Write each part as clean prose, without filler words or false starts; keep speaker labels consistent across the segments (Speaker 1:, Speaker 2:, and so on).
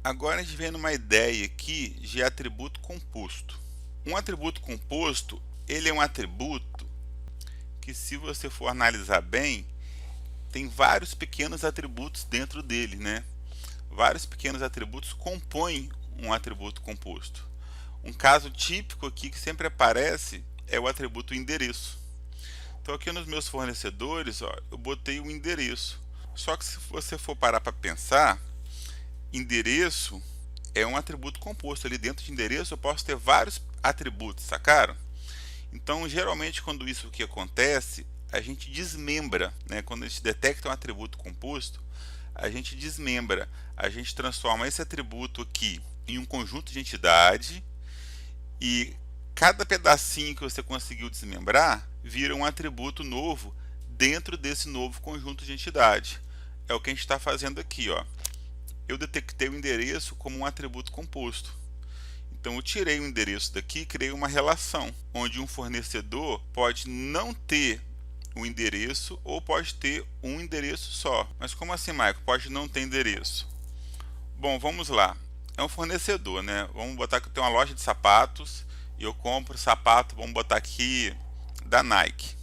Speaker 1: Agora a gente vem numa ideia aqui de atributo composto. Um atributo composto, ele é um atributo que, se você for analisar bem, tem vários pequenos atributos dentro dele, né? Vários pequenos atributos compõem um atributo composto. Um caso típico aqui que sempre aparece é o atributo endereço. Então aqui nos meus fornecedores, ó, eu botei o endereço. Só que se você for parar para pensar, endereço é um atributo composto. Ali dentro de endereço eu posso ter vários atributos, sacaram? Então, geralmente, quando isso que acontece, a gente desmembra, né? Quando a gente detecta um atributo composto, a gente desmembra, a gente transforma esse atributo aqui em um conjunto de entidade e cada pedacinho que você conseguiu desmembrar vira um atributo novo dentro desse novo conjunto de entidade. É o que a gente está fazendo aqui, ó. Eu detectei o endereço como um atributo composto. Então eu tirei o endereço daqui e criei uma relação, onde um fornecedor pode não ter um endereço ou pode ter um endereço só. Mas como assim, Maico? Pode não ter endereço. Bom, vamos lá. É um fornecedor, né? Vamos botar que eu tenho uma loja de sapatos e eu compro sapato, vamos botar aqui da Nike.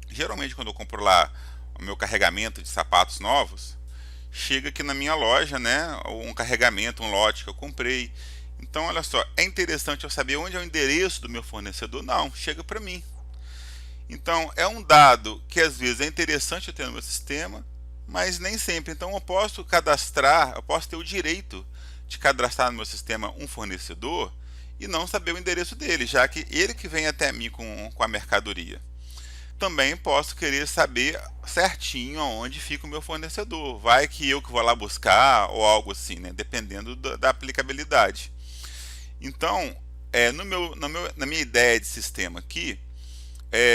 Speaker 1: Geralmente quando eu compro lá o meu carregamento de sapatos novos, chega aqui na minha loja, né, um carregamento, um lote que eu comprei. Então, olha só, é interessante eu saber onde é o endereço do meu fornecedor? Não, chega para mim. Então, é um dado que às vezes é interessante eu ter no meu sistema, mas nem sempre. Então, eu posso cadastrar, eu posso ter o direito de cadastrar no meu sistema um fornecedor e não saber o endereço dele, já que ele que vem até mim com a mercadoria. Também posso querer saber certinho aonde fica o meu fornecedor. Vai que eu que vou lá buscar ou algo assim, né? Dependendo da aplicabilidade. Então, na minha ideia de sistema aqui,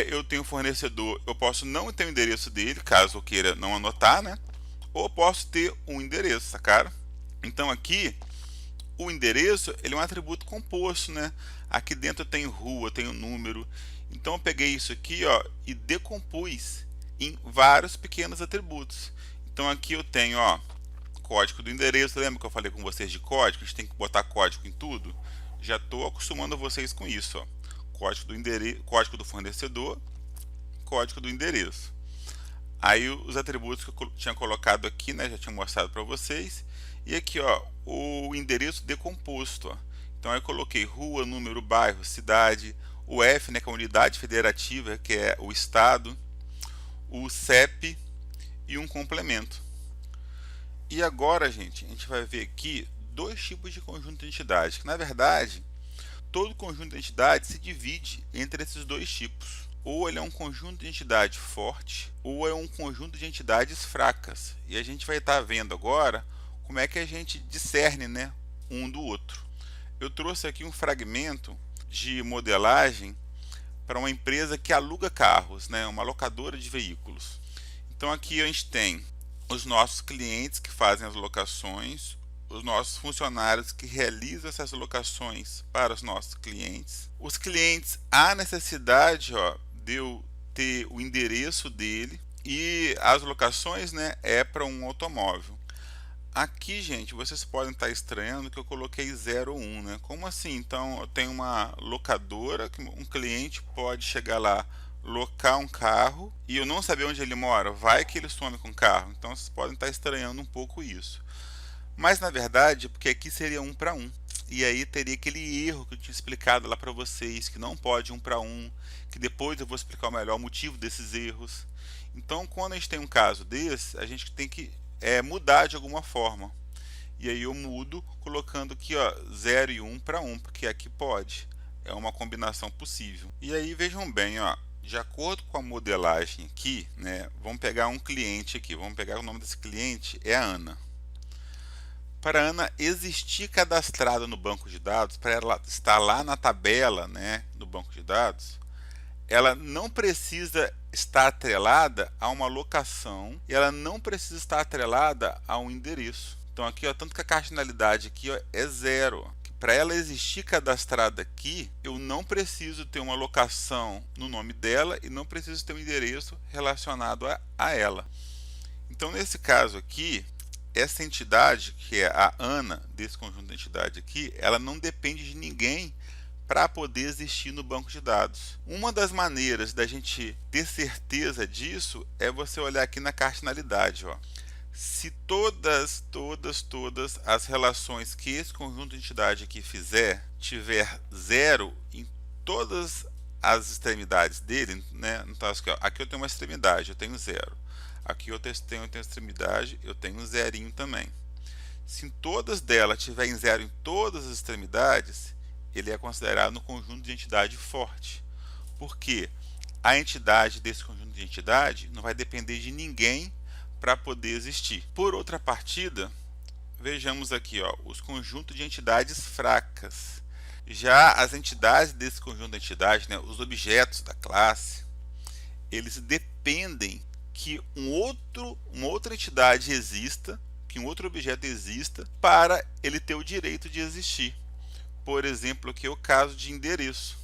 Speaker 1: eu tenho um fornecedor, eu posso não ter o endereço dele, caso eu queira não anotar, né? Ou eu posso ter um endereço, sacaram? Então aqui, o endereço ele é um atributo composto, né? Aqui dentro tem rua, tem o número. Então eu peguei isso aqui, ó, e decompus em vários pequenos atributos. Então aqui eu tenho, ó, código do endereço. Lembra que eu falei com vocês de código? A gente tem que botar código em tudo. Já estou acostumando vocês com isso, ó. Código do endereço, código do fornecedor, código do endereço. Aí os atributos que eu tinha colocado aqui, né, já tinha mostrado para vocês. E aqui, ó, o endereço decomposto, ó. Então aí eu coloquei rua, número, bairro, cidade, o F, né, que é a unidade federativa, que é o estado, o CEP e um complemento. E agora, gente, a gente vai ver aqui dois tipos de conjunto de entidades, que na verdade, todo conjunto de entidades se divide entre esses dois tipos. Ou ele é um conjunto de entidade forte, ou é um conjunto de entidades fracas. E a gente vai estar vendo agora como é que a gente discerne, né, um do outro. Eu trouxe aqui um fragmento de modelagem para uma empresa que aluga carros, né, uma locadora de veículos. Então aqui a gente tem os nossos clientes que fazem as locações, os nossos funcionários que realizam essas locações para os nossos clientes. Os clientes, há necessidade, ó, de eu ter o endereço dele e as locações, né, é para um automóvel. Aqui, gente, vocês podem estar estranhando que eu coloquei 0 ou 1, né? Como assim? Então, eu tenho uma locadora que um cliente pode chegar lá, locar um carro e eu não saber onde ele mora. Vai que ele some com o carro. Então, vocês podem estar estranhando um pouco isso. Mas, na verdade, é porque aqui seria 1 para 1. E aí teria aquele erro que eu tinha explicado lá para vocês, que não pode 1 para 1, que depois eu vou explicar o melhor motivo desses erros. Então, quando a gente tem um caso desse, a gente tem que mudar de alguma forma. E aí eu mudo colocando aqui, ó, 0 e 1 para 1, porque aqui pode. É uma combinação possível. E aí vejam bem, ó, de acordo com a modelagem aqui, né, vamos pegar um cliente aqui, vamos pegar o nome desse cliente, é a Ana. Para a Ana existir cadastrada no banco de dados, para ela estar lá na tabela, né, do banco de dados, ela não precisa estar atrelada a uma locação e ela não precisa estar atrelada a um endereço. Então aqui, ó, tanto que a cardinalidade aqui, ó, é 0. Para ela existir cadastrada aqui, eu não preciso ter uma locação no nome dela e não preciso ter um endereço relacionado a ela. Então nesse caso aqui, essa entidade, que é a Ana desse conjunto de entidade aqui, ela não depende de ninguém para poder existir no banco de dados. Uma das maneiras da gente ter certeza disso é você olhar aqui na cardinalidade, ó. Se todas as relações que esse conjunto de entidade aqui fizer tiver zero em todas as extremidades dele, né? Então, aqui eu tenho uma extremidade, eu tenho zero. Aqui eu tenho extremidade, eu tenho um zerinho também. Se em todas delas tiverem zero em todas as extremidades, ele é considerado um conjunto de entidade forte. Porque a entidade desse conjunto de entidade não vai depender de ninguém para poder existir. Por outra partida, vejamos aqui, ó, os conjuntos de entidades fracas. Já as entidades desse conjunto de entidades, né, os objetos da classe, eles dependem que uma outra entidade exista, que um outro objeto exista, para ele ter o direito de existir. Por exemplo, aqui é o caso de endereço.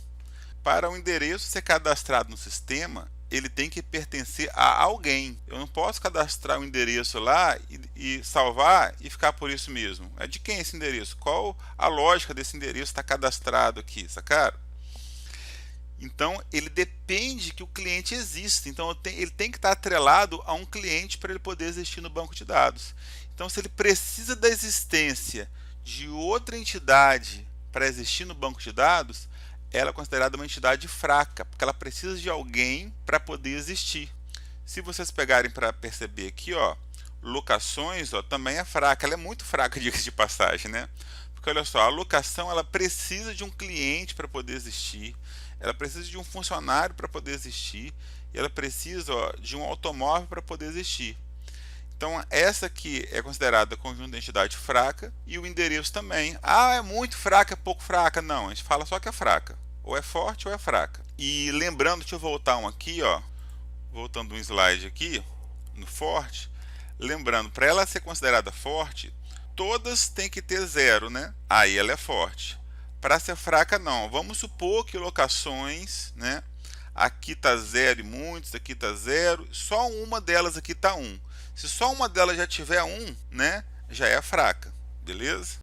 Speaker 1: Para o endereço ser cadastrado no sistema, ele tem que pertencer a alguém. Eu não posso cadastrar o endereço lá e salvar e ficar por isso mesmo. É de quem esse endereço? Qual a lógica desse endereço estar cadastrado aqui, sacaram? Então, ele depende que o cliente exista. Então, ele tem que estar atrelado a um cliente para ele poder existir no banco de dados. Então, se ele precisa da existência de outra entidade para existir no banco de dados, ela é considerada uma entidade fraca, porque ela precisa de alguém para poder existir. Se vocês pegarem para perceber aqui, ó, locações, ó, também é fraca. Ela é muito fraca, diga-se de passagem, né? Porque olha só, a locação ela precisa de um cliente para poder existir, ela precisa de um funcionário para poder existir, e ela precisa, ó, de um automóvel para poder existir. Então, essa aqui é considerada conjunto de entidade fraca, e o endereço também. Ah, é muito fraca, é pouco fraca. Não, a gente fala só que é fraca. Ou é forte ou é fraca. E lembrando, deixa eu voltar um aqui, ó. Voltando um slide aqui, no forte. Lembrando, para ela ser considerada forte, todas têm que ter zero, né? Aí ela é forte. Para ser fraca, não. Vamos supor que locações, né? Aqui está zero e muitos, aqui está zero. Só uma delas aqui está 1. Se só uma delas já tiver 1, né? Já é fraca, beleza?